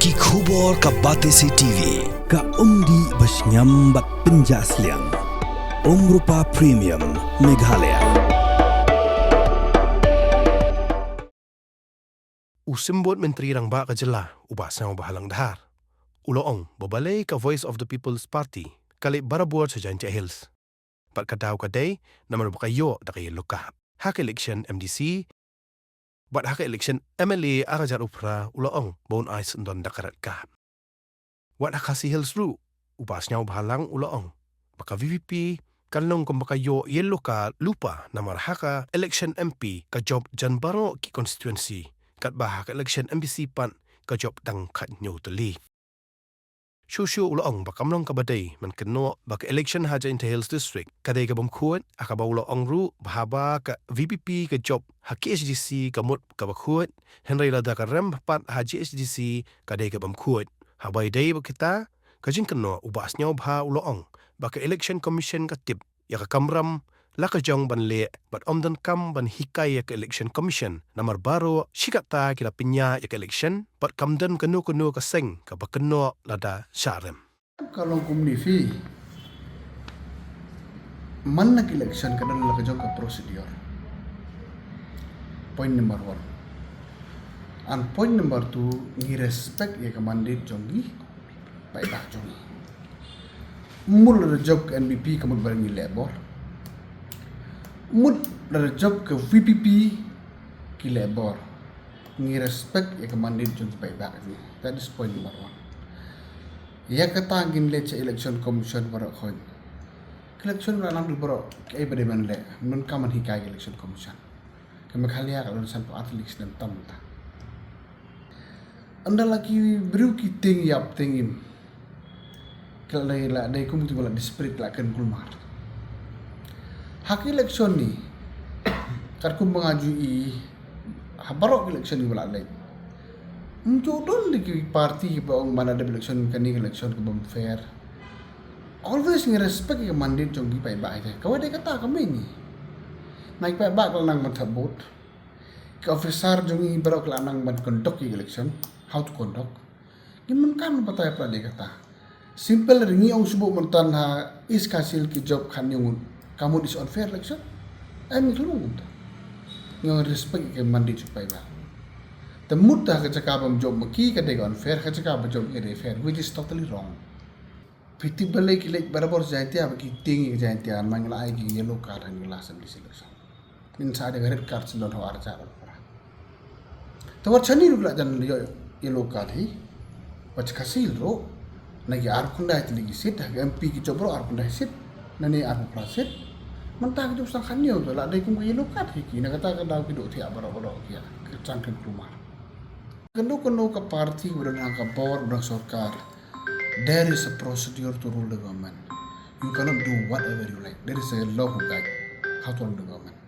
Ki khubor ka Batesi TV ka umdi basnyam bat penjaslian Rupa Premium Meghalaya. Usimbot menteri rang ba kajela ubasnya bahalang dahar. Uloong Balei ka Voice of the People's Party kali Barabor sa Jaiñtia Hills. Pat kadaw kaday naman bakayo da kay luka. Hak election MDC bat hak election MLA arajar upra uloong bon ais ndon dakarat ka. Wat hakasi Hills ru ubasnya bahalang uloong baka VVP kalong kung bakayo yellow ka lupa namar haka election MP ka job jan baro ki constituency kat bahak election MBC pan ka job dang kat nyo tali. Shushu uloong bakamlong kabaday man keno baka election ha Jaiñtia Hills District kaday ka bamkuat akaba uloong ru bahaba ka VPP ka job ha KSDC kamut ka bakuat henry lada ka rem pat ha GSDC kaday ka bamkuat habay day bakita kajin keno ubasnya bah uloong baka election commission ka tip ya ka kamram lakajong banle bat omdan kam ban hikay ya ka election commission namar baro shikata kila pinya ya ka election pat kamdan kanu ka seng ka bakeno lada syarem. Kalau kumnifi man nak election kada lakajong ka procedure. Point number 1. And point number 2, ni respect ya ka mandate jongi baik jongi. Mul job ke NBP kamut barang ni labor. Mud dari job ke VPP ki labor. Ni respect ya kemandin jun baik baik ni. That is point number 1. Ya kata ngin Leit election commission barak khoi. Election ranang dulu barak kai pada man le. Mun kaman hikai election commission. Kami khalia kalau san atlis dan tamta. Anda lagi beriu ki ting yap tingin. Kalau la dai kum tu bala spirit la kan kulmar. Hak election ni karku mengajui habarok election ni belalai. Menjodoh di parti baong mana ada election kani election ke bang fair. Always ni respect ke mandate jong pai bai je. Kau ada kata kami ni. Naik pai bai kalau nang mentabut. Ke officer jong i barok lanang ban conduct election, how to conduct. Gimana kan patah apa dia kata. Simple ringi ong subuh mentan ha is kasil ki job kan yung kamu is unfair election. Ay miklung. Yung respect ke mandi supaya ba. Temut dah kecakapam job maki kadai unfair kecakapam job ere fair, which is totally wrong. Piti Balei ki Leit Barabor Jaiñtia baki tingi Jaiñtia mangla ai ki yellow card han la assembly selection. Min sa de red card sindon ho arja ra. Tawar chani rugla jan yellow card hi. Wach kasil ro nagi arkunda itli sit MP ki jobro arkunda sit nani arkunda sit. Mentah kita usang kanyo tu lah. Ada kum kaya lukat hiki. Nak kata kalau kita tiap barang-barang kia kecangkan rumah. Keno ke parti berang ke power berang sorkar. There is a procedure to rule the government. You cannot do whatever you like. There is a law who guide how to rule the government.